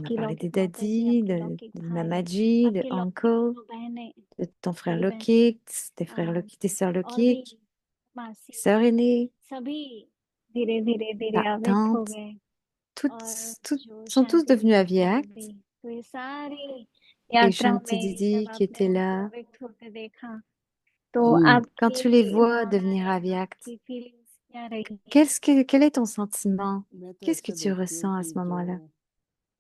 On a आपकी parlé des लौकिक माता जी, daddies, आपके लौकिक de ma भाई, Maji, de आपके लौकिक uncle, दोनों बहनें, de ton frère बड़ी बहन, Lokik, tes frères अ, Lokik, tes sœurs और भी Lokik, मासी, sœur aînée, सभी धीरे धीरे धीरे ta अव्यक्त हो tante, गए। और toutes जो sont tous शांति devenus दीदी थी aviaques. भी, तो ये सारी Et यात्रा Shanti में जब Didi qui आपने était उनको là. अव्यक्त होते देखा, तो Quand tu les आपकी vois devenir भावनाएं, aviaques, आपकी फीलिंग्स क्या रही? quel est ton sentiment? मैं तो Qu'est-ce que ऐसा tu देखती हूँ ressens à कि ce moment-là? जो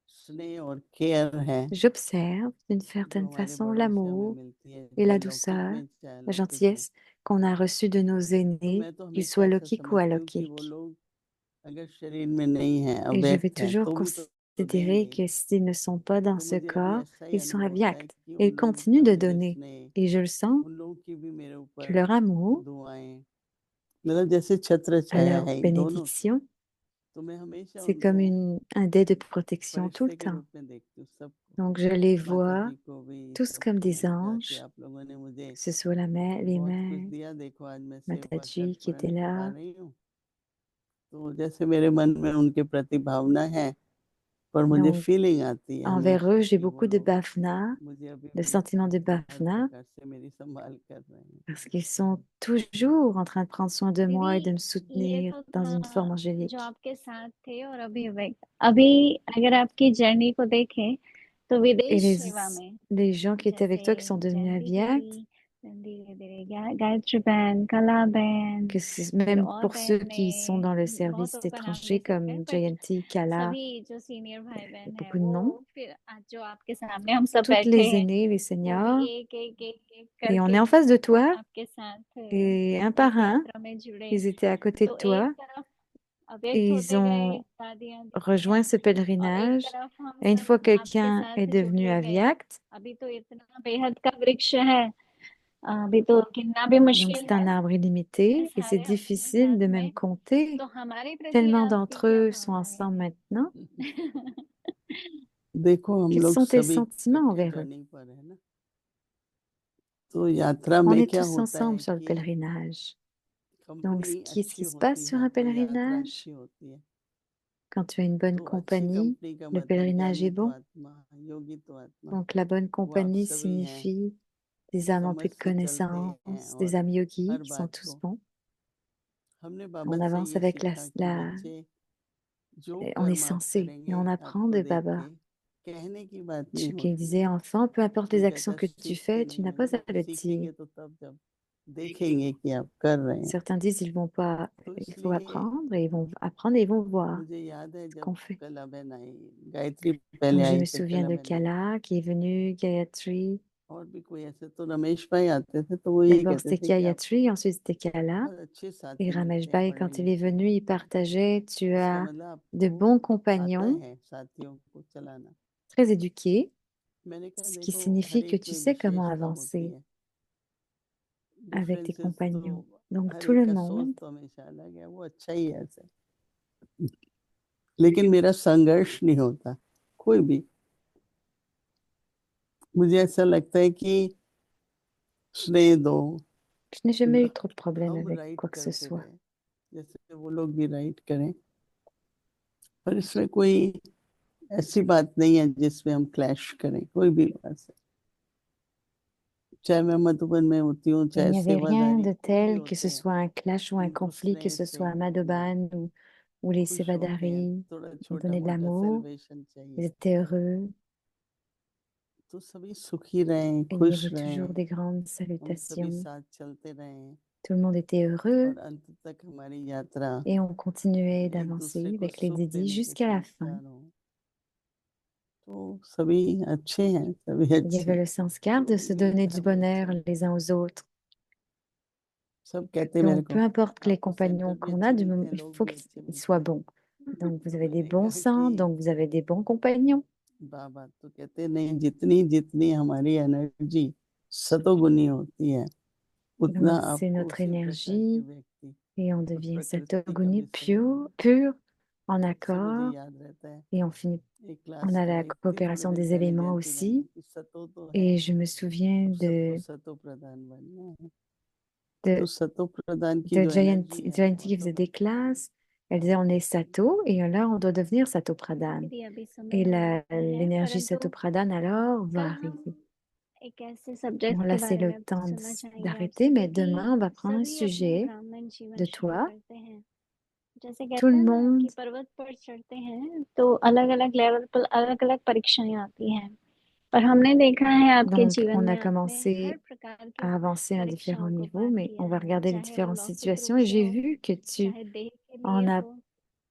स्नेह और केयर है J'observe d'une जो certaine हमारे façon बड़ों से हमें l'amour मिलती है, et चाहे la लौकिक douceur, में चाहे la अलौकिक में, gentillesse qu'on a reçue de nos तो aînés, मैं तो qu'ils हमेशा soient ऐसा lokiques ou समझती हूँ कि वो alokik. लोग अगर शरीर में नहीं है, Et je vais अव्यक्त हैं, toujours तो भी तो considérer देंगे। que s'ils ne sont pas dans तो ce मुझे अभी corps, ऐसा ही ils sont अनुभव होता है aviactes. कि Et उन ils लोगों continuent का de मुझे donner. स्नेह, Et je le sens उन लोगों की भी मेरे que ऊपर leur amour, दुआएं, मतलब जैसे छत्र à छाया leur है इन दोनों की। bénédiction, तो मैं हमेशा c'est comme उनको un dé de protection tout le फरिश्ते के temps. रूप में देखती हूँ सबको, Donc je les माता vois जी को भी, tous comme सबको des मैंने कहा कि anges, आप लोगों ने मुझे que ce soit la mère, les बहुत कुछ mères, दिया, देखो आज मैं सेवा कर Mataji qui était पूर्ण पा là. रही हूँ। तो जैसे मेरे मन में उनके प्रति भावना है, पर मुझे Donc फीलिंग आती है envers eux, हमेशा j'ai कि वो beaucoup de लोग bafna, मुझे अभी de भी sentiments de हर bafna, प्रकार से मेरी संभाल कर रहे हैं। parce qu'ils sont toujours en train de prendre soin de moi et de दीदी me ये soutenir तो dans une forme था जो angélique. आपके साथ थे और अभी अव्यक्त। अभी अगर आपकी जर्नी को देखें तो Et विदेश सेवा में les gens qui étaient avec जैसे toi, qui sont devenus जयंती aviaques, दीदी, धीरे धीरे गायत्री बहन, कला बहन, que फिर même और pour ceux बहन qui sont dans le ने service बहुतों का नाम ले étranger सकते हैं, comme बट Jayanti, Kala, सभी जो सीनियर भाई il y बहन a है beaucoup de noms, वो फिर आज जो आपके सामने हम सब toutes बैठे les हैं aînés, les वो भी seniors, एक एक एक एक et on करके est en face de toi, आपके साथ et un इस par un, यात्रा में जुड़े। ils étaient à côté de तो एक toi, तरफ अव्यक्त et ils होते गए ont दादियाँ rejoint दीदियाँ, ce और एक pèlerinage. तरफ हम Et une सब fois आपके quelqu'un est साथ devenu जुड़ते गए। aviact, अभी तो इतना बेहद का वृक्ष है, अभी तो गिनना भी donc मुश्किल c'est है un arbre इतने illimité, et c'est सारे हम हैं difficile de साथ même में। compter. तो हमारे प्रति Tellement आपकी d'entre क्या eux sont भावना है? ensemble maintenant. देखो हम Quels लोग sont tes सभी sentiments इकट्ठे envers eux? जर्नी पर है ना, तो यात्रा On में est क्या tous होता ensemble है sur le कि pèlerinage. Donc, कंपनी qu'est-ce अच्छी qui se passe होती sur है un तो यात्रा pèlerinage? अच्छी होती है। Quand tu as une bonne तो अच्छी compagnie, कंपनी का le मतलब pèlerinage ज्ञानी est तो bon. आत्मा, योगी तो आत्मा, Donc, la bonne वो आप compagnie सभी हैं, signifie des âmes समझ emplies de से चलते हैं connaissances, des और âmes yogis हर qui sont बात tous को bons. हमने बाबा On से avance ये avec सीखा कि la, बच्चे जो on est कर्म आप censé, et करेंगे on apprend आपको de देख Baba. के कहने की बात नहीं Ce qu'il होती। disait, enfant, peu importe कोई les actions कहता que tu सीखते fais, tu नहीं n'as है, pas à le dire. सीखेंगे तो तब जब देखेंगे कि आप कर रहे हैं। Certains disent ils vont pas, तो il faut इसलिए apprendre et ils vont apprendre et ils vont voir मुझे याद है ce जब qu'on fait. कला बहन आई, गायत्री पहले Donc je आई, me फिर souviens कला de बहन आई, Kala qui est venu, Gayatri. और भी कोई ऐसे तो रमेश भाई आते थे, तो वो यही D'abord कहते c'était थे कि आप Gayatri, ensuite c'était Kala. बहुत अच्छे Et साथी Ramesh मिलते हैं Bhai, पढ़ने quand il est लिखने venu, में। il partageait, tu इसका as मतलब de आपको bons आता compagnons, है साथियों को चलाना। très éduqués, मैंने कहा ce qui देखो हर signifie que एक tu में sais comment विशेषता होती avancer है, avec tes डिफरेंसेस तो compagnons. Donc हर tout एक le का सोच monde, तो हमेशा अलग है, वो अच्छा ही है ऐसे। लेकिन मेरा संघर्ष नहीं होता कोई भी। मुझे ऐसा लगता है कि स्नेह दो, je n'ai jamais eu trop de problèmes हम avec right quoi que ce करते soit. रहे, जैसे वो लोग भी राइट करें, पर इसमें कोई ऐसी बात नहीं है जिसमें हम क्लैश करें, कोई भी बात से। चाहे मैं मधुबन में होती हूँ, Il चाहे n'y avait rien सेवादारी de कोई भी tel, que होते ce हैं, soit un clash ou un उनको conflit, que स्नेह ce से soit à वो Madoban ou les खुश होते हैं। Sevadaris, थोड़ा ils छोटा donnaient de मोटा l'amour, सेलिब्रेशन ils चाहिए, étaient heureux, तो सभी सुखी रहें, et il y खुश avait toujours रहें, des grandes हम सभी salutations. साथ चलते रहें, Tout le monde était heureux और अंत तक हमारी यात्रा et on continuait एक दूसरे d'avancer को avec les सुख Dédis देने के jusqu'à la fin. संस्कार हो। तो सभी अच्छे हैं, सभी Il y अच्छे avait हैं। le sanskar de तो se ये donner था du बच्चे, bonheur les uns aux autres. सब कहते मेरे Donc, peu को importe les आपको सेंटर compagnons भी qu'on a, अच्छे मिलते हैं, il लोग faut भी अच्छे qu'ils मिलते soient हैं। bons. Donc, vous avez des मैंने bons कहा saints, कि donc vous avez des bons compagnons. बाबा तो कहते नहीं, जितनी जितनी हमारी एनर्जी सतोगुनी होती है, उतना Donc, c'est आपको notre उसी प्रकार के énergie व्यक्ति, et on उस devient cette प्रकृति का agonie विषय होंगे। pure, en तब से मुझे accord, याद रहता है et on finit. एक On क्लास a का la एक थी, थोड़े coopération दिन des पहले éléments जयंती बहन ने aussi. कि सतो तो है, Et je me souviens अब सबको सतो प्रधान बनना है। तो de, सतो प्रधान की de जो एनर्जी Jayanti है वो qui faisait तो des classes. Elle disait, on est Sato et là, on doit devenir Sato Pradhan. यदि अभी समझ Et नहीं आता है l'énergie Sato परंतु Pradhan, alors, va कल हम arriver. एक ऐसे सब्जेक्ट Bon, के là, c'est बारे le में temps सुनना चाहेंगे d'arrêter, आपसे mais क्योंकि demain, on va prendre un सभी अपने sujet ब्राह्मण जीवन de शुरू toi. करते हैं जैसे Tout कहते le हैं ना monde, कि पर्वत पर चढ़ते हैं तो अलग अलग लेवल पर अलग अलग परीक्षाएं आती हैं पर हमने देखा है आपके donc, जीवन on a में आपने हर commencé प्रकार की à avancer à différents परीक्षाओं को niveaux, पार mais किया on va है regarder les चाहे वो différentes लौकिक रूप situations et से j'ai हो vu चाहे देह के en लिए as, हो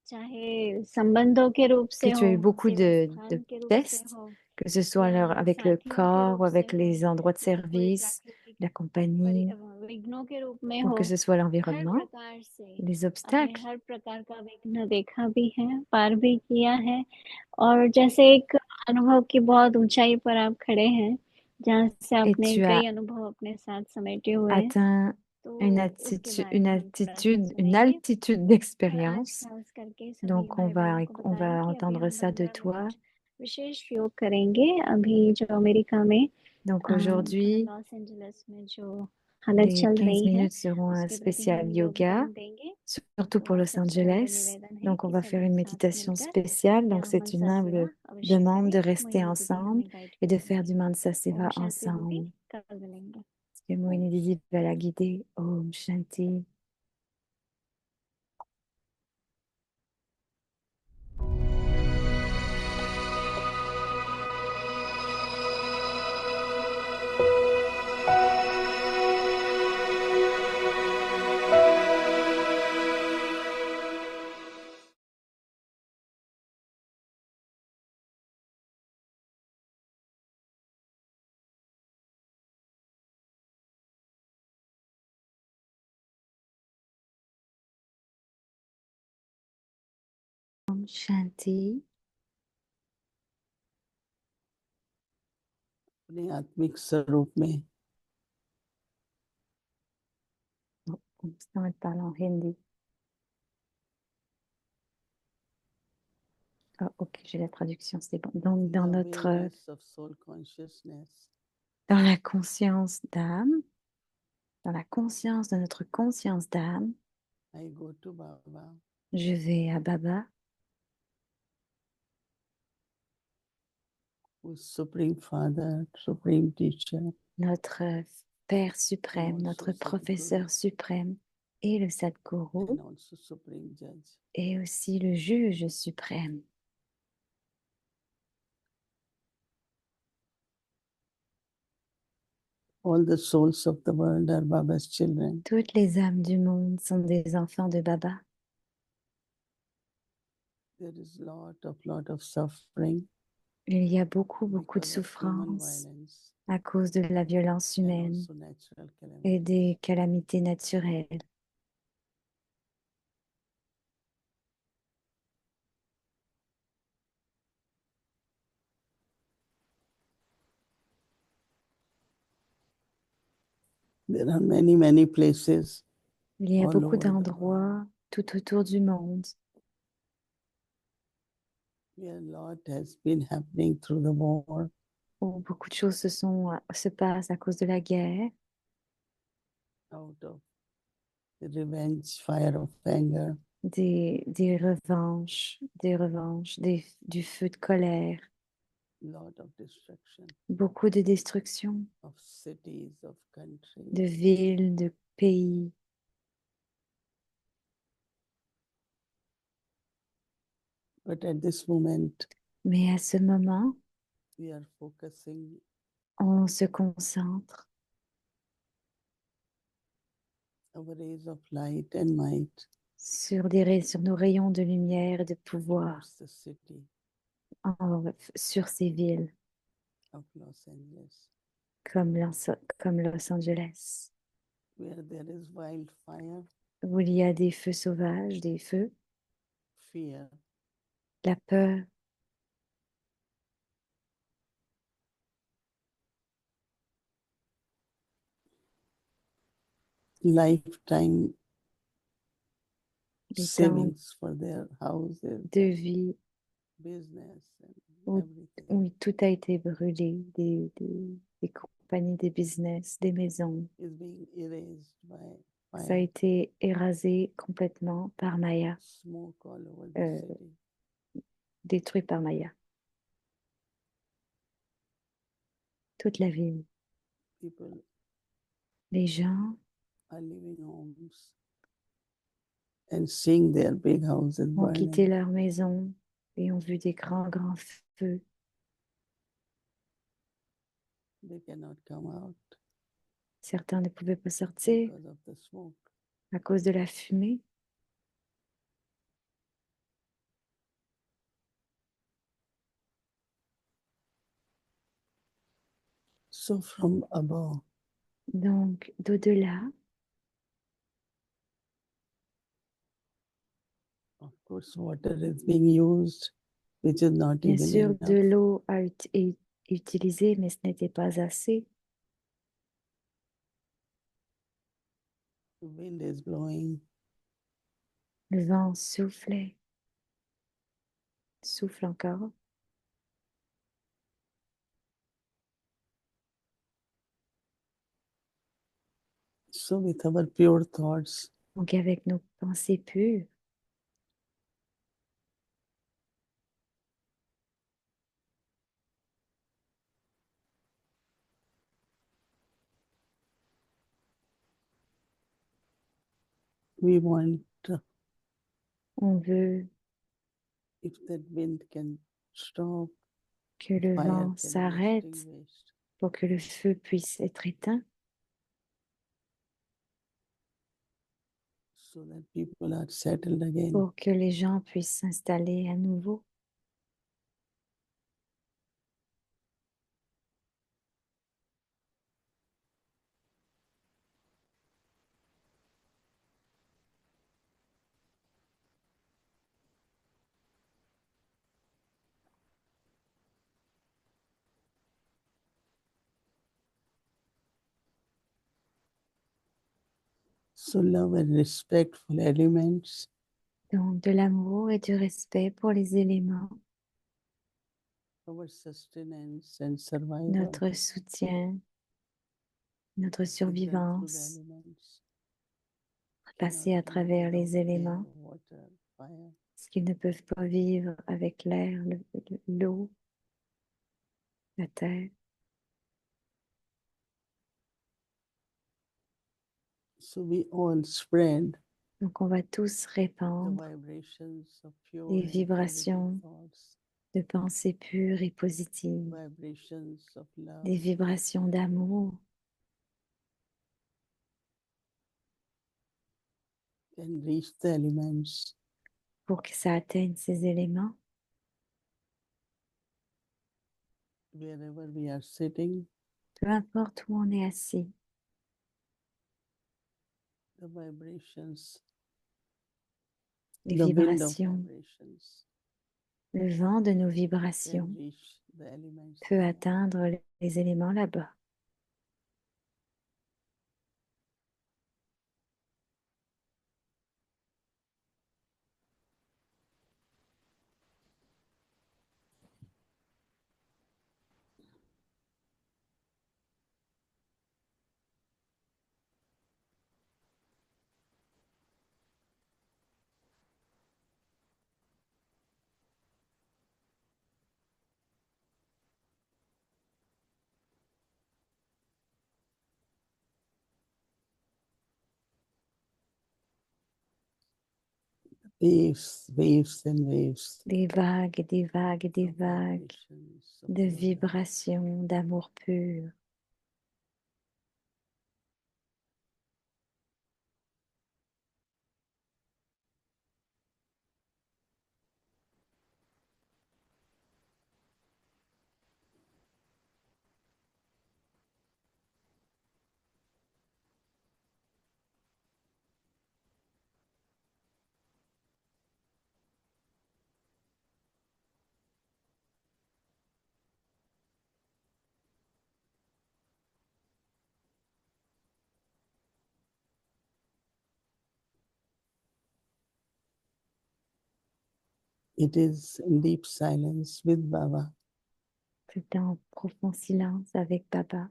चाहे संबंधों के रूप que से tu हो as eu beaucoup सेवा de स्थान के रूप से tests, हो que ce soit या avec le साथियों के corps रूप ou से avec हो les endroits de या कोई service, प्राकृतिक la compagnie, विघ्नों के रूप में ou हो que ce soit हर l'environnement, प्रकार से les आपने obstacles. हर प्रकार का विघ्न देखा भी है पार भी किया है और जैसे एक अनुभव की बहुत ऊंचाई पर आप खड़े हैं जहाँ से Et आपने tu as कई अनुभव अपने साथ समेटे हुए हैं atteint तो उसके बारे में हम थोड़ा सा une सुनेंगे altitude और आज d'expérience. खास करके सभी Donc, भाई बहनों को on बताएं va कि अभी entendre हम ça de 15 toi. मिनट विशेष योग करेंगे अभी जो अमेरिका में Donc, aujourd'hui, लॉस एंजलिस में जो हालत les चल 15 रही है minutes seront un उसके प्रति spécial हम yoga, योगदान देंगे surtout pour तो Los सबसे पहले Angeles. निवेदन है Donc, on कि va faire सभी une साथ méditation मिलकर spéciale. Donc, यह c'est une मनसा सेवा humble अवश्य demande करें de rester मोहिनी दीदी ensemble हमें गाइड et de करेंगी faire du Mansa ओम Seva शांति दीदी ensemble. कल मिलेंगे Que Moini Didi va la guider. Om Shanti. Om Shanti. अपने आत्मिक स्वरूप में Oh, ça me parle en hindi. Oh, ok, j'ai la traduction, c'est bon. Donc, in the awareness of soul consciousness, dans la conscience d'âme, dans la conscience de notre conscience d'âme, I go to Baba, je vais à Baba, who's Supreme Father, Supreme Teacher, notre Père and suprême, notre also professeur Sadguru, suprême et le Sadguru and also Supreme Judge. et aussi le juge suprême. All the souls of the world are Baba's children. Toutes les âmes du monde sont des enfants de Baba. There is lot of suffering Il y a beaucoup de because of human souffrance violence à cause de la violence and humaine also natural et calamities. des calamités naturelles. There are many places Il y a all beaucoup over the world d'endroits tout autour du monde where a lot has been happening through the war, où beaucoup de choses se passent à cause de la guerre, out of the revenge, fire of anger, des revanches, du feu de colère, lot of destruction beaucoup de destruction of cities, of de countries. villes, de pays. But at this moment, Mais à ce moment, we are focusing on se concentre our rays of light and might sur nos rayons de lumière et de pouvoir towards the city sur ces villes of Los Angeles, comme Los Angeles, where there is wildfire, où il y a des feux sauvages, des feux, fear, la peur, lifetime les temps savings for their houses, de vie business, and où, everything où tout a été brûlé, des compagnies, des business, des maisons, is being erased by Ça a fire, été érasé complètement par Maya, smoke all over the euh, city. détruit par Maya. Toute la ville. People Les gens are leaving homes and seeing their big houses ont quitté burning. leur maison et ont vu des grands, grands feux. They cannot come out Certains ne pouvaient pas sortir because of the smoke. à cause de la fumée. So from above, Donc, d'au-delà, of course, water is being used, which is not bien even sûr, de enough. l'eau est utilisée, mais ce n'était pas assez. The wind is blowing. Le vent soufflait, souffle encore. So with our pure thoughts, Donc, avec nos pensées pures, we want, on veut if that wind can stop, que le fire vent can be s'arrête extinguished. pour que le feu puisse être éteint, So that people are settled again. pour que les gens puissent s'installer à nouveau. So love and respectful elements, Donc, de l'amour et du respect pour les éléments, our sustenance and survival, notre soutien, notre taken through the survivance, elements, cannot passer à live travers les without air, éléments, water, fire. ce qu'ils ne peuvent pas vivre avec l'air, l'eau, la terre. So we all spread Donc, on va tous the répandre vibrations of pure des and positive vibrations thoughts, de pensées pures et positives, vibrations of love, des vibrations d'amour can reach the elements pour que ça atteigne ces éléments, wherever we are sitting. peu importe où on est assis. The vibrations, Les the wind of vibrations, vibrations le vent de nos can vibrations reach the elements peut there. atteindre les éléments là-bas. Waves, waves and waves Des vagues et des vagues et des of vagues vibrations of de pure love. vibrations d'amour pur. It is in deep silence with Baba. C'est en profond silence avec Baba.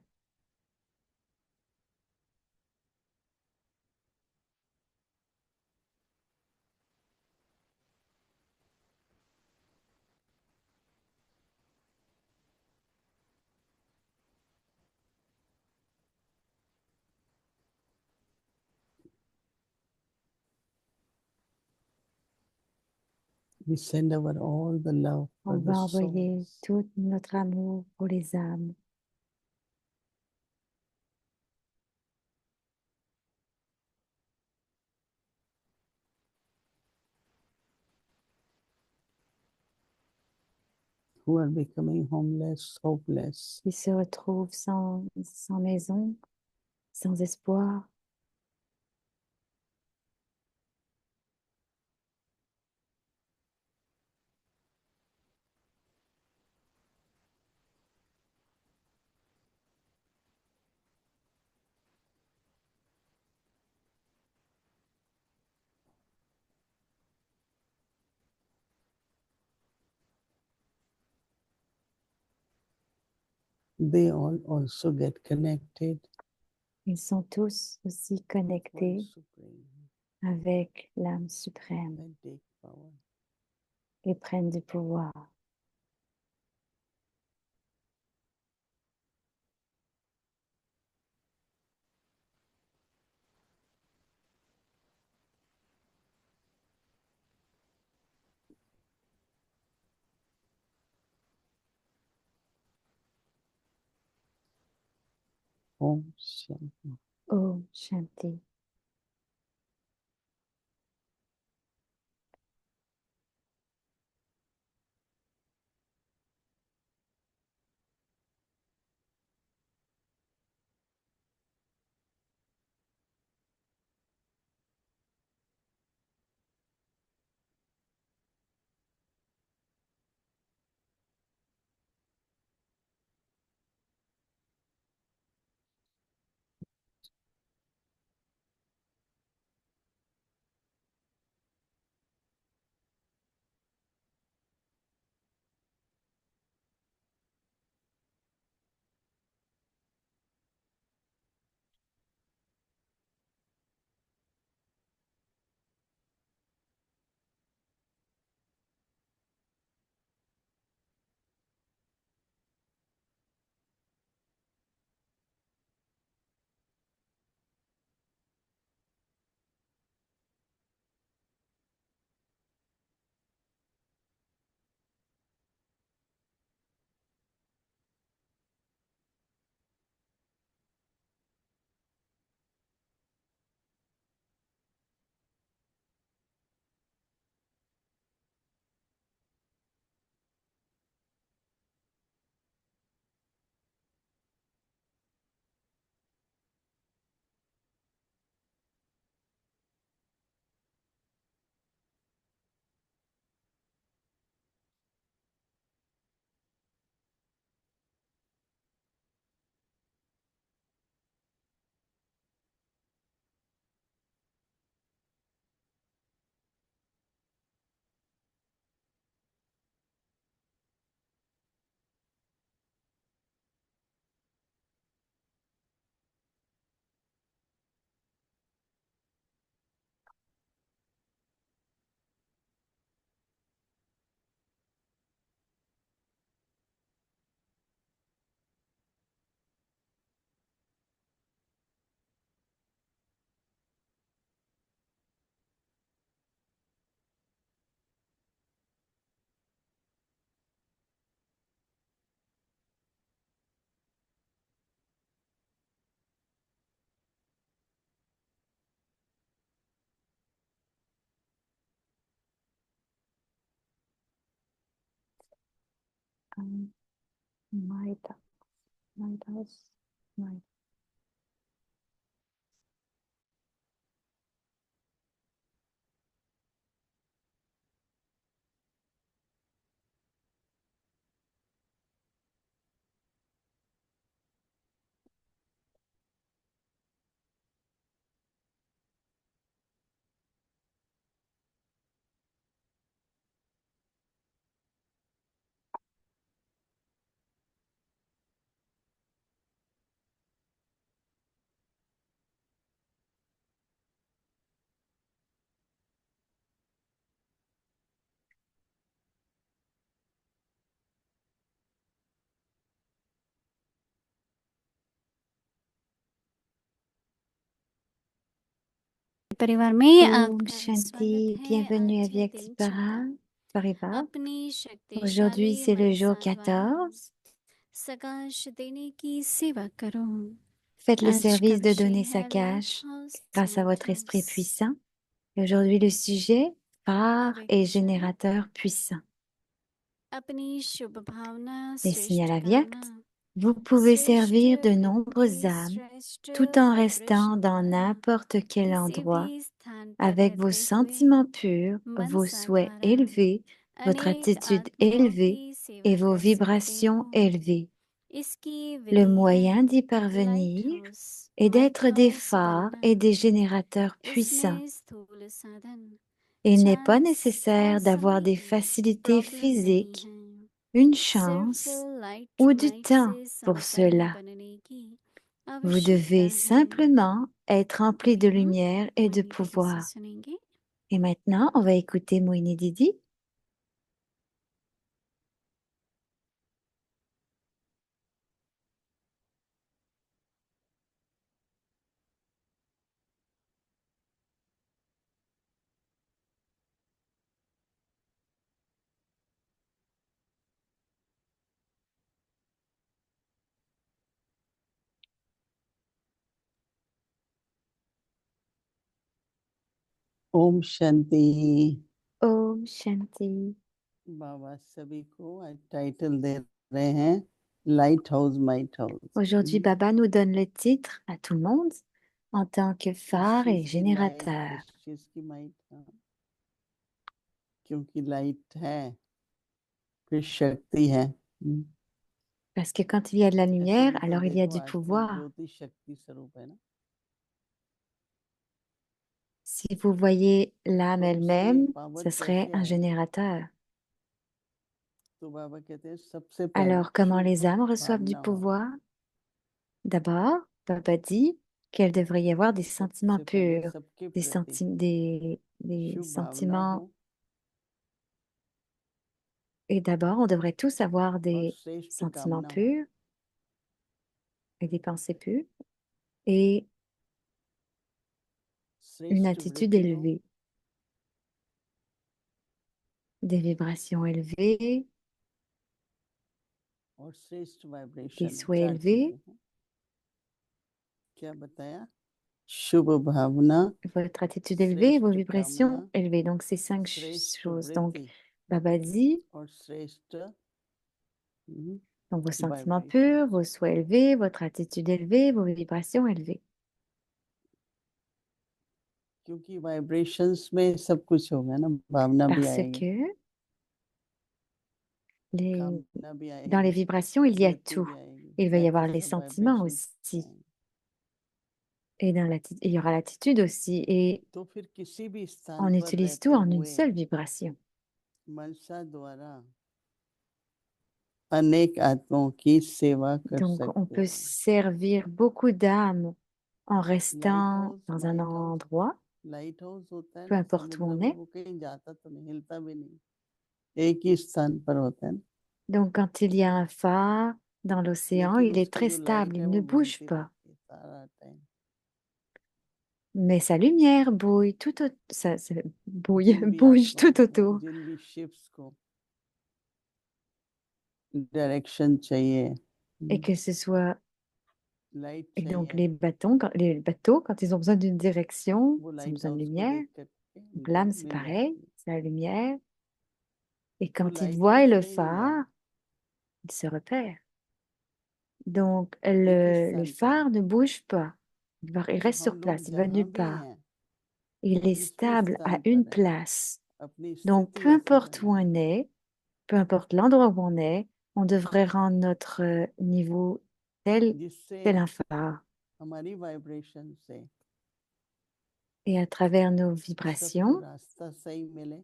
We send our all the love for On the va envoyer souls. tout notre amour pour les âmes. Who are becoming homeless, hopeless. Qui se retrouvent sans maison, sans espoir. They all also get connected Ils sont tous aussi with connectés one supreme avec l'âme suprême and take power. et prennent du pouvoir. Om Shanti. Om Shanti. Maïda, Maïdas, Maïda. परिवार में Om आपका स्वागत Shanti, है bienvenue à आज Vyak दिन Para. Pariva. अपनी Aujourd'hui, शक्तिशाली c'est le jour मनसा द्वारा 14. सकाश देने की सेवा करो। Faites le आज का service de विषय donner sa है light cache house grâce à votre light esprit house. puissant. Et aujourd'hui, le sujet, phare हरे et कृष्ण। générateur puissant. अपनी शुभ भावना Les signes à श्रेष्ठ la कामना Vyakt, vous pouvez श्रेष्ठ servir de nombreuses बुद्धि âmes श्रेष्ठ tout en restant vibration dans द्वारा n'importe quel किसी endroit भी स्थान पर avec vos रहते हुए sentiments purs, vos मनसा souhaits द्वारा élevés, votre अनेक attitude आत्माओं élevée की सेवा et vos कर सकते vibrations हो। élevées. इसकी Le विधि है moyen d'y light parvenir house est light d'être des house phares बनना। et des générateurs puissants. इसमें स्थूल साधन Il n'est pas चांस और nécessaire d'avoir समय des की facilités प्रॉब्लम नहीं physiques, है। une सिर्फ chance लाइट ou टू du लाइट temps से pour संपन्न cela. बनने की Vous आवश्यकता devez है। simplement être rempli de अभी हम lumière et de मोहिनी दीदी से pouvoir. सुनेंगे। Et maintenant, on va écouter Moini Didi. Om Shanti. Om Shanti. बाबा सभी को आज टाइटल दे रहे हैं light house might house. Aujourd'hui, Baba nous donne le titre à tout le monde en tant que किस phare et चीज की लाइट, générateur. किस चीज की माइट? क्योंकि लाइट है फिर शक्ति है। Parce que quand il y a de la ऐसे lumière, भी तो alors il y a देखो, du आत्मा pouvoir. ज्योति शक्ति स्वरूप है ना। Si vous voyez l'âme तो उसकी elle-même, पावर ce serait कैसे un आए? générateur. तो बाबा कहते हैं सबसे पहले Alors, comment les शुभ âmes reçoivent du भावना हो। pouvoir? D'abord, Baba dit qu'il devrait y avoir des sentiments सबसे पहले purs, सबके des, प्रति des शुभ भावना sentiments. हो Et d'abord, on devrait tous avoir और des श्रेष्ठ sentiments कामना हो। purs et des pensées pures et une श्रेष्ठ attitude वृत्ति हो élevée, des vibrations élevées, और श्रेष्ठ des वाइब्रेशन हो। souhaits चार élevés, चीजें हैं। क्या बताया? शुभ भावना, votre attitude élevée et vos श्रेष्ठ vibrations कामना, élevées. Donc, c'est श्रेष्ठ choses. Donc, वृत्ति Baba dit, और श्रेष्ठ donc vos sentiments vibration. purs, vos souhaits élevés, votre attitude élevée, vos vibrations élevées. क्योंकि वाइब्रेशंस में सब कुछ होगा ना, भावना भी Parce आएगी, que les, कामना भी dans les आएगी, vibrations, il y a वृत्ति tout. भी आएगी, Il va y जाके avoir les सब sentiments वाइब्रेशंस aussi. आएंगे। Et il y aura l'attitude aussi. Et तो फिर किसी भी स्थान on पर utilise tout रहते en une हुए seule vibration. मनसा द्वारा अनेक आत्माओं की सेवा कर Donc, on सकते peut हो। servir beaucoup d'âmes en light restant house dans un might house, endroit, light house होता है peu ना importe où समुद्र on में, est. वो कहीं जाता तो नहीं, हिलता भी नहीं, एक ही स्थान पर होता है ना। Donc, quand il y a un phare dans l'océan, लेकिन il est उसकी très जो stable, लाइट है il ne वो bouge घूमती pas. रहती है सारा time. Mais sa lumière bouille ça bouille, जिन भी bouge आत्माओं tout को, autour. जिन भी शिप्स को डायरेक्शन चाहिए, Et que ce soit, light et donc चाहिए, les bateaux, quand ils ont besoin d'une direction, वो ils ont light besoin de house को lumière. देख करके Donc उनको l'âme, c'est मिल pareil, जाती है। c'est la lumière. Et तो quand ils light voient house le कहीं नहीं जाता, phare, ils se repèrent. Donc एक ही le स्थान पर है। phare ne bouge pas. Il तो reste हम sur लोग place, il va जहाँ nulle भी part. हैं, Il est जिस भी stable à स्थान une पर है, place. अपनी Donc स्थिति peu ऐसी importe où on बनाए est, peu importe l'endroit où on devrait rendre notre niveau जिससे tel un phare. हमारी वाइब्रेशन से Et à travers nos सबको vibrations, रास्ता सही मिले,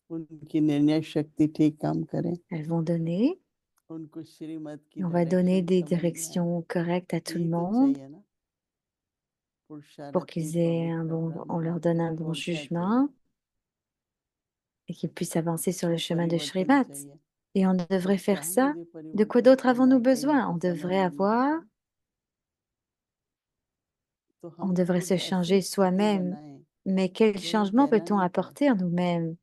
उनकी निर्णय शक्ति ठीक काम करे, elles vont donner, उनको श्रीमत की on va donner direction des समझ में आए। directions correctes à tout le यही तो monde चाहिए ना, pour पुरुषार्थी qu'ils aient un पवित्र bon, on leur ब्राह्मणों donne को, un bon और क्या चाहिए? jugement et qu'ils puissent avancer sur le तो chemin de परिवर्तन Shrivat. चाहिए। Et on तो devrait क्या faire ça. मुझे De quoi परिवर्तन d'autre करना avons-nous है? कई बार besoin? तो On समझ devrait में नहीं avoir, आता, तो on हम devrait खुद se ऐसी changer स्थिति soi-même. बनाएं। Mais quel केवल changement कहना peut-on नहीं था, apporter en nous-mêmes?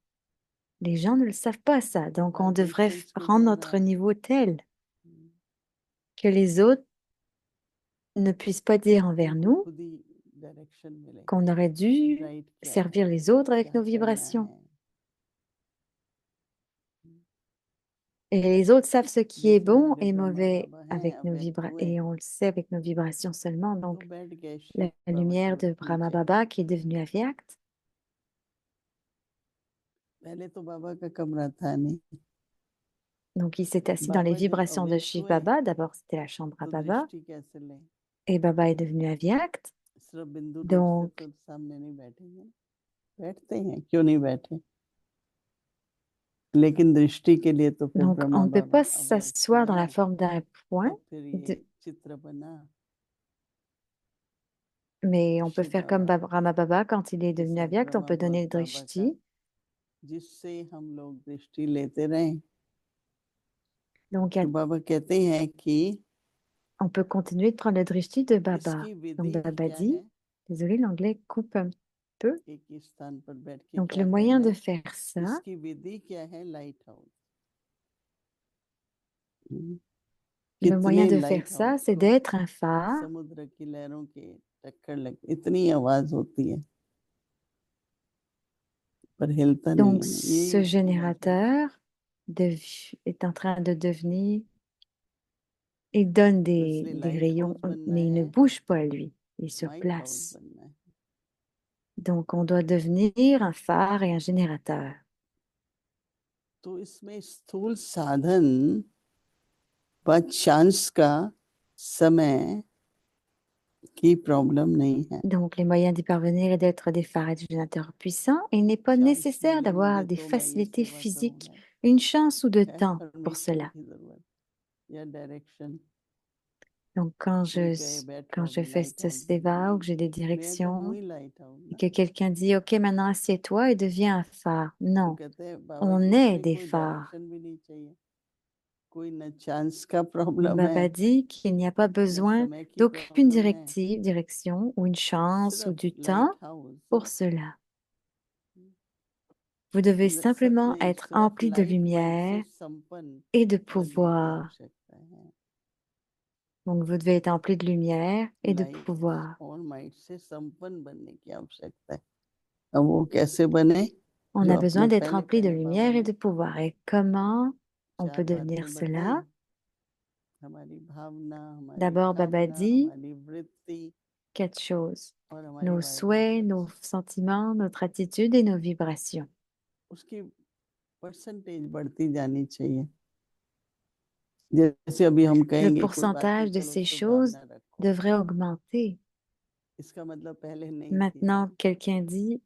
Les gens ne le savent pas ça, donc on devrait Vibrations को rendre जो notre है niveau tel que les autres ne puissent pas dire envers उनको nous खुद ही डायरेक्शन मिले qu'on aurait dû राइट क्या servir है les autres avec क्या nos करना vibrations. है Et les autres savent ce qui est जैसे bon हमारे et ब्रह्मा mauvais बाबा हैं avec अब nos बैठे हुए et हैं on le sait avec nos vibrations seulement. तो Donc, बैठ गए la शिव बाबा lumière के de Brahma नीचे Baba qui est devenue Avyakt. पहले तो बाबा का कमरा था नहीं Donc, il s'est assis dans les बाबा जब vibrations de अवेक Shiv हुए Baba. D'abord, c'était la chambre à तो Baba दृष्टि कैसे लें et Baba est devenu Avyakt. सिर्फ बिंदु रूप से Donc, तो सामने नहीं बैठेंगे बैठते हैं क्यों नहीं बैठे लेकिन दृष्टि के लिए तो फिर donc, Brahma on ne peut Baba pas awake s'asseoir dans हुए la forme d'un point, तो फिर ये चित्र बना mais on peut Shiv faire comme Baba Brahma Baba quand il est devenu जिसे Avyakt, on Brahma peut donner le बाबा का drishti. जिससे हम लोग दृष्टि लेते रहे Donc, तो बाबा कहते हैं कि on peut continuer de prendre le drishti de Baba. इसकी Donc, विधि Baba क्या dit, है désolé, l'anglais coupe un peu. एक ही स्थान पर बैठ के Donc, क्या le moyen करना de है faire ça, इसकी विधि क्या है लाइट हाउस le moyen कितने de faire light ça, house c'est को d'être un phare. समुद्र की लहरों के टक्कर लग इतनी आवाज होती है पर हिलता नहीं Donc, है ce यही उसकी आवाज है générateur est en train de devenir, il donne तो इसलिए des लाइट rayons, हाउस बनना mais il ne है bouge pas lui, il se might house place. बनना है Donc, on doit devenir un phare et un générateur. तो इसमें स्थूल साधन व चांस का समय की प्रॉब्लम नहीं है Donc, les moyens d'y parvenir est d'être des phares et des générateurs puissants. Il n'est pas chance nécessaire d'avoir मिलेंगे des तो मैं ये facilités सेवा physiques, करूंगा une chance ou de है temps pour परमिशन cela. की जरूरत या डायरेक्शन Donc, कोई कहे बैठो quand je अभी fais light ce house seva ou que बनना j'ai des है मैं तो हूँ directions ही लाइट हाउस et ना que quelqu'un dit, OK, maintenant assieds-toi et deviens un phare. तो Non, कहते हैं बाबा on जी est इसमें des कोई phares. डायरेक्शन भी नहीं चाहिए कोई न चांस का प्रॉब्लम Baba है dit qu'il n'y a pas न besoin समय की d'aucune प्रॉब्लम है direction ou une chance ou सिर्फ du temps light house pour cela. Vous devez simplement नहीं être सिर्फ empli de light might lumière से संपन्न et de बनने की pouvoir. आवश्यकता है Donc, vous devez être empli de lumière et de light pouvoir. और माइट से संपन्न बनने की आवश्यकता है अब वो कैसे बने On जो a आपने besoin d'être पहले empli de कहा बाबा lumière et ने de pouvoir. Et comment on peut चार devenir बातें बताई cela? हमारी भावना हमारी D'abord, Baba कामना dit हमारी वृत्ति 4 choses. और हमारी Nos souhaits, nos vibrations sentiments, notre attitude et nos vibrations. उसकी परसेंटेज बढ़ती जानी चाहिए जैसे अभी हम Le कहेंगे कोई बात नहीं pourcentage de चलो ces शुभ choses भावना रखो devrait augmenter. इसका मतलब पहले नहीं थी Maintenant, quelqu'un dit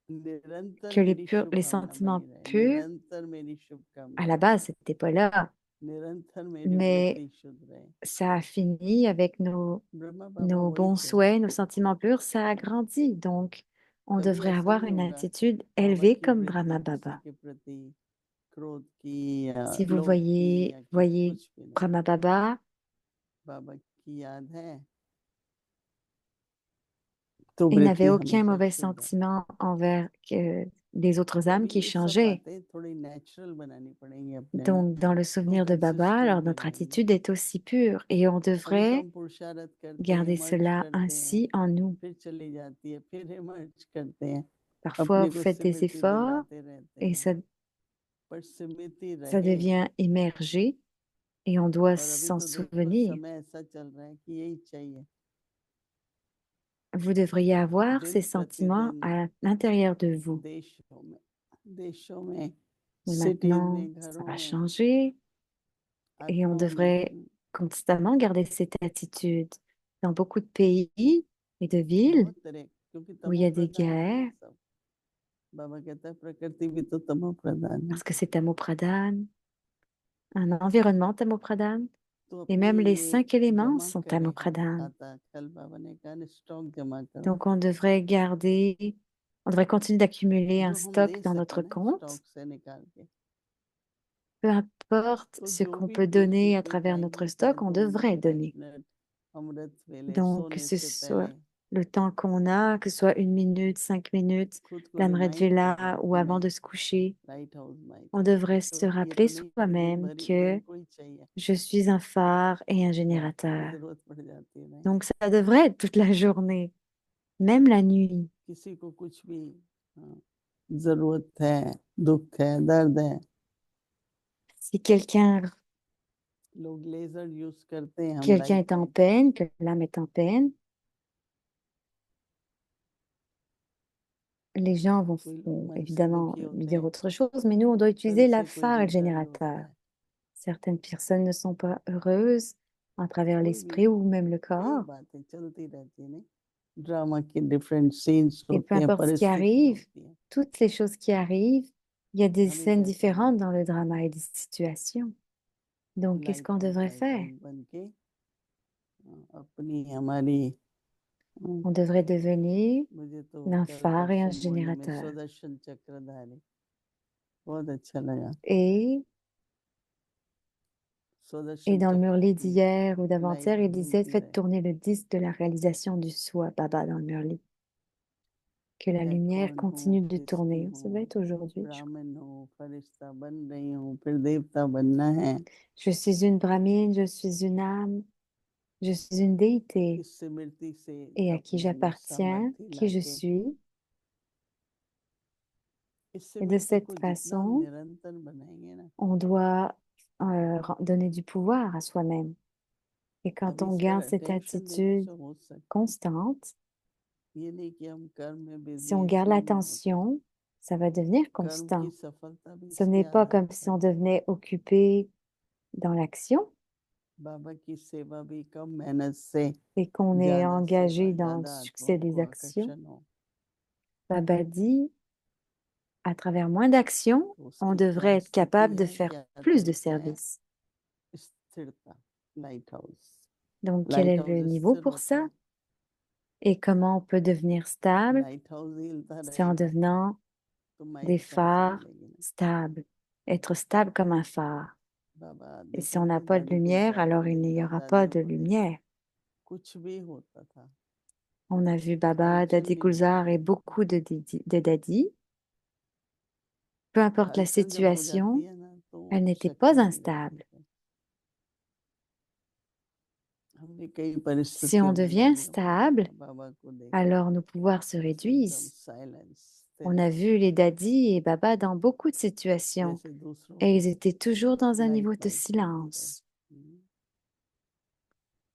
निरंतर que मेरी शुभ les भावना sentiments बनी रहे purs, निरंतर मेरी à शुभकामना la बनी base, रहे c'était pas là, निरंतर मेरी mais वृत्ति शुद्ध रहे ça a fini avec Brahma बाबा nos वही bons थे souhaits, nos sentiments purs, ça a grandi. Donc, on कभी devrait ऐसा avoir नहीं une होगा attitude बाबा élevée की comme वृत्ति Brahma किसी Baba. के प्रति क्रोध की या Si vous लोभ की या voyez कुछ भी नहीं Brahma Baba, बाबा की याद है तो il n'avait वृत्ति aucun हमेशा mauvais शुद्ध है sentiment envers les autres तो âmes अभी qui ये सब changeaient. बातें थोड़ी नेचुरल बनानी पड़ेंगी अपने में Donc, dans le तो souvenir de Baba, alors consistent notre रहेंगे attitude est aussi pure et on अभी तो devrait हम पुरुषार्थ करते हैं garder मर्ज cela करते हैं ainsi en nous. फिर चली जाती है फिर इमर्ज करते हैं Parfois, अपने vous को faites des स्मृति efforts दिलाते रहते et हैं पर स्मृति ça रहे devient immergé et on doit और अभी s'en तो देखो souvenir. समय ऐसा चल रहा है कि यही चाहिए Vous devriez avoir ces दिन sentiments प्रतिदिन à l'intérieur de vous. देशों में Mais सिटीज maintenant, में ça घरों va में changer et on आत्माओं devrait में constamment garder cette attitude. Dans beaucoup de pays et de villes बहुत तरह क्योंकि où il तमो y a des प्रधान है ना guerres, सब बाबा कहता है प्रकृति भी तो तमो प्रधान है parce que c'est Tamopradhan, un environnement Tamopradhan, तो et अपने même les लिए 5 éléments जमा sont करें हर Tamopradhan. खाता कल बाबा ने कहा स्टॉक जमा करो Donc on devrait continuer d'accumuler un जो हम stock दे dans सके notre ना compte, स्टॉक से निकाल के peu importe तो ce जो qu'on भी peut एक donner एक à मिनट travers notre आएंगे चाहे stock, on 2 minute devrait 5 donner. Minute अमृत वेले Donc, que सोने ce से soit पहले le temps qu'on a, que ce soit 1 minute, 5 minutes, खुद को l'Amrit रिमाइंड करना Vela ou कि avant मैं de se coucher, light house might on हूँ, devrait se तो ये rappeler तो नहीं कि दिन soi-même भर que दिन को ही चाहिए, je suis un phare et un रात को भी générateur. जरूरत पड़ जाती है, नहीं? Donc ça devrait être toute la journée, même la nuit. किसी को कुछ भी जरूरत है, दुख है, दर्द है, Si quelqu'un लोग लेजर यूज करते हैं, हम quelqu'un लाइट est en नहीं peine, que l'âme est en peine, les gens कोई लोग vont मन से évidemment दुखी lui होते dire हैं, autre chose, mais nous, on doit तन utiliser la से कोई phare et भी le दर्द होता générateur. है, Certaines personnes ne sont pas heureuses à travers कोई भी l'esprit ou même le कई corps. बातें चलती रहती है, नहीं? ड्रामा के डिफरेंट सीन्स Et peu होते हैं, importe ce qui परिस्थितियां arrive, होती हैं, toutes les choses qui arrivent, il y a des हमें scènes क्या करना différentes dans le चाहिए? drama et des situations. Donc, qu'est-ce qu'on devrait light faire? House बन के अपनी हमारी On devrait devenir मुझे तो un कल phare et un परसों मॉर्निंग में générateur. सुदर्शन चक्रधारी बहुत अच्छा लगा, Et, et Sudarshan dans le चक्र Murli की d'hier ou light d'avant-hier, il disait, घूमती faites रहे, tourner le disque de la réalisation du soi, Baba, dans le Murli. Que la मैं lumière कौन हूँ, continue de किसकी tourner. Ça va हूँ, être aujourd'hui. ब्राह्मण हूँ, फरिश्ता बन रही हूँ, फिर देवता बनना है, Je suis une brahmine, je suis une âme, je suis une déité. इस स्मृति से Et à qui अपने में j'appartiens, सामर्थ्य qui je लाके, suis. इस Et de स्मृति cette को जितना हम façon, निरंतर बनाएंगे ना, on doit donner du pouvoir à soi-même. Et quand अब on इस पर garde cette अटेंशन देने attitude से हो सकता constante, है, ये नहीं कि हम कर्म में si बिजी on हैं, garde इसमें नहीं होता है, l'attention, ça va devenir कर्म की constant. सफलता भी Ce n'est इसके pas आधार comme si पर on है, devenait occupé dans l'action बाबा की सेवा भी कम मेहनत से et qu'on est ज्यादा सेवा, engagé dans le ज्यादा succès आत्माओं des को actions. आकर्षण हो, Baba dit, à travers moins d'actions, तो on उसकी क्या devrait être स्थिति capable de है, faire क्या plus de तरीका है? services. स्थिरता, light house, Donc, quel light est le house niveau स्थिर pour होता ça? है, Et comment on peut devenir stable? Light house हिलता C'est en रहेगा devenant तो des माइट कैसे phares हिलेगी ना? stables. Être stable comme un phare. Baba Et si on देखते n'a थे pas de दादी को lumière, बताते alors थे, il n'y aura pas दादाजियों de को देखते, lumière. कुछ भी होता था, On a vu Baba, हलचल Dadi नहीं होने Gulzar et देते थे, beaucoup de Dadi. Peu importe la हलचल जब हो जाती situation, है ना elle तो n'était शक्ति pas नहीं रहती instable. है, हमने कई Si on परिस्थितियों में devient दादियों को stable, देखा, बाबा को देखा, alors nos pouvoirs se बस एकदम réduisent. Silence, On a vu les Dadi et Baba dans beaucoup de situations जैसे दूसरों et को ils étaient toujours dans un light niveau de light करते रहे, silence.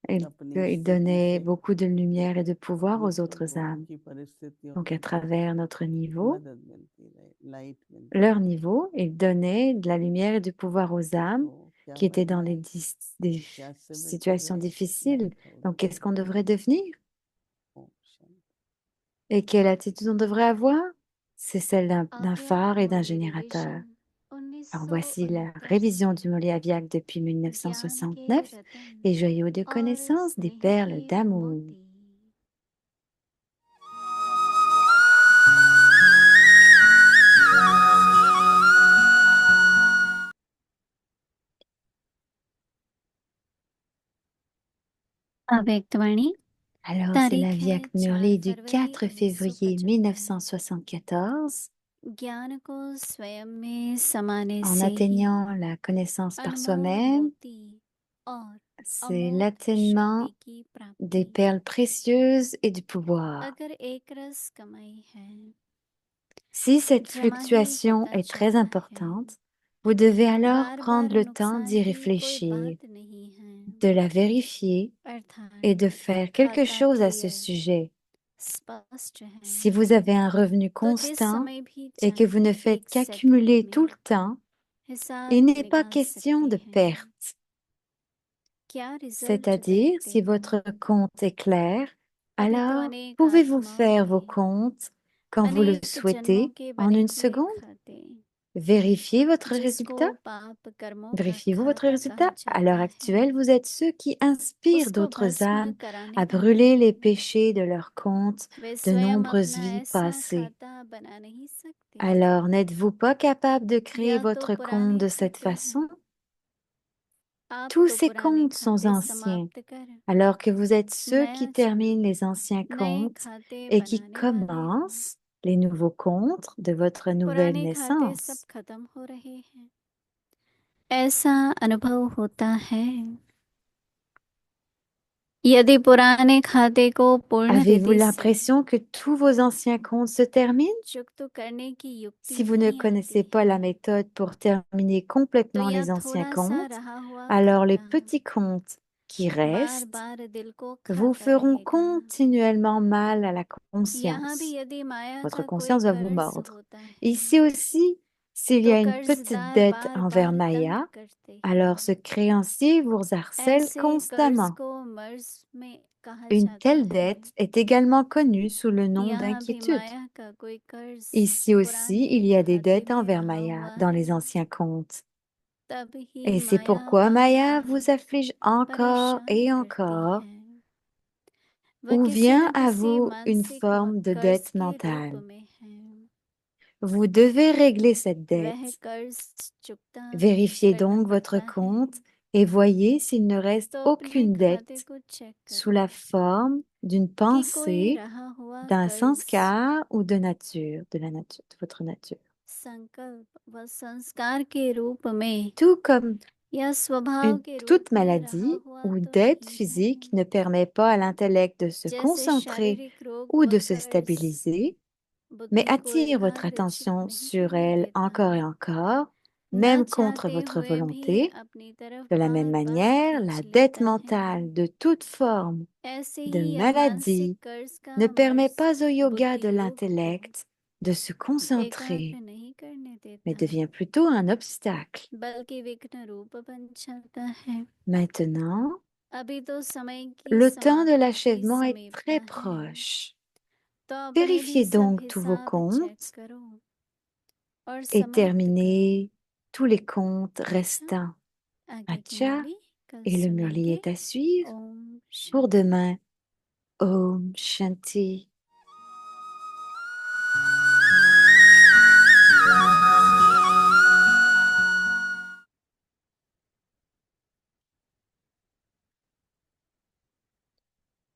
अपनी Il स्थिति donnait से beaucoup de lumière et de pouvoir aux दूसरों autres को âmes. उनकी परिस्थितियों Donc, à में travers notre niveau, मदद मिलती रहे, लाइट मिलती leur रहे, niveau, il donnait de la lumière et du pouvoir aux âmes तो क्या qui étaient dans बनना है, des क्या स्मृति situations रहे, difficiles. Light house Donc, qu'est-ce बन qu'on के, devrait devenir? Om Shanti. Et quelle attitude on devrait avoir? C'est celle d'un phare आव्यक्त et d'un मुरली générateur. Revision Alors, voici la 1929 से révision du Molly Aviac depuis ज्ञान के 1969, रतन les joyaux de और connaissance des स्नेह perles के d'amour. मोती अव्यक्तवाणी Alors, c'est la तारीख है Viac 4 Murli du फरवरी 4 février 1975 1974. ज्ञान को स्वयं में समाने En से ही atteignant la connaissance par अनमोल soi-même, मोती और c'est अमोघ l'atteignement शक्ति की des प्राप्ति perles précieuses et du pouvoir. अगर एक रस कमाई है Si cette जमा ही fluctuation होता est très जाता है importante, vous devez alors बार prendre बार le temps नुकसान d'y की कोई réfléchir, बात नहीं है de la vérifier अर्थात et de faire quelque खाता chose à ce क्लियर sujet. स्पष्ट है Si vous avez un revenu तो जिस constant समय भी et que vous चाहे ne faites एक qu'accumuler सेकंड tout में le temps, हिसाब il n'est pas निकाल question सकते de हैं perte. क्या रिजल्ट C'est-à-dire, देखते si हो votre compte est clair, अभी तो alors अनेक pouvez-vous आत्माओं faire vos ने comptes quand vous le अनेक जन्मों souhaitez के en बने une हुए seconde? खाते Vérifiez votre जिसको résultat. पाप कर्मों का Vérifiez-vous votre खाता कहा résultat. À l'heure जाता है actuelle, vous êtes ceux qui inspirent उसको d'autres भस्म âmes कराने à वाले brûler les हैं péchés de leur compte वे de स्वयं nombreuses अपना vies ऐसा passées. खाता बना नहीं सकते Alors, n'êtes-vous pas capable de créer या तो votre compte पुराने de cette खाते façon? आप Tous तो ces पुराने comptes sont खाते anciens, समाप्त कर alors que vous êtes ceux qui नया चुनो terminent les anciens नए comptes खाते et qui बनाने वाले हो commencent les nouveaux comptes de votre nouvelle पुराने खाते सब naissance. खत्म हो रहे हैं ऐसा अनुभव होता है यदि पुराने खाते को पूर्ण Avez-vous रीति से l'impression que tous vos anciens comptes se terminent? चुकता करने की युक्ति Si vous ne नहीं connaissez आती pas la है méthode pour terminer तो complètement यह les anciens थोड़ा सा comptes, रहा हुआ alors les खाता petits comptes qui बार restent बार दिल को vous खाता feront रहेगा continuellement mal à la यहाँ भी conscience. यदि माया Votre का कोई conscience va vous कर्ज mordre. होता है Ici aussi, s'il y तो a une petite कर्जदार dette बार envers बार तंग Maya, करते alors ce हैं créancier vous harcèle ऐसे कर्ज constamment. को मर्ज में कहा Une जाता telle है dette est également connue sous le nom यहाँ भी d'inquiétude. माया का कोई कर्ज Ici aussi, il y पुराने a des खाते dettes में envers रहा Maya हुआ dans है les anciens comptes. तब ही Et c'est माया pourquoi बार Maya बार vous afflige encore परेशान et करती encore, है वह ou किसी vient न à किसी vous une मानसिक forme de कर्ज dette के रूप mentale. में है Vous devez régler cette वह dette. कर्ज चुकता Vérifiez करना donc votre पड़ता है compte et voyez s'il ne reste तो अपने aucune खाते dette को चेक sous करो la forme d'une कि कोई pensée, रहा हुआ d'un कर्ज sanskar ou de nature, de votre nature. संकल्प व संस्कार के रूप में Tout comme या स्वभाव के रूप toute में रहा maladie हुआ ou तो dette नहीं physique है ne permet pas à l'intellect de se जैसे concentrer शारीरिक रोग ou व de se कर्ज stabiliser, mais बुद्धि को attire votre एकाग्रचित attention नहीं sur करने elle देता encore et encore, न même contre चाहते votre हुए भी volonté. अपनी तरफ De la même बार बार manière, खींच la dette लेता है mentale de toute forme ऐसे de ही यह मानसिक maladie कर्ज का ne permet मर्ज pas au yoga बुद्धि de योग को l'intellect de se concentrer, एकाग्र नहीं करने mais देता devient plutôt un obstacle. बल्कि विघ्न रूप बन जाता है Maintenant, अभी तो समय की le temps de समाप्ति l'achèvement est समीपता très है proche. तो अपने भी Vérifiez सब donc tous vos हिसाब चेक comptes करो और et समाप्त करो terminez tous les comptes अच्छा restants. आगे की Acha, मुरली कल et le murli सुनेंगे est à suivre ओम pour शांति demain. Om Shanti.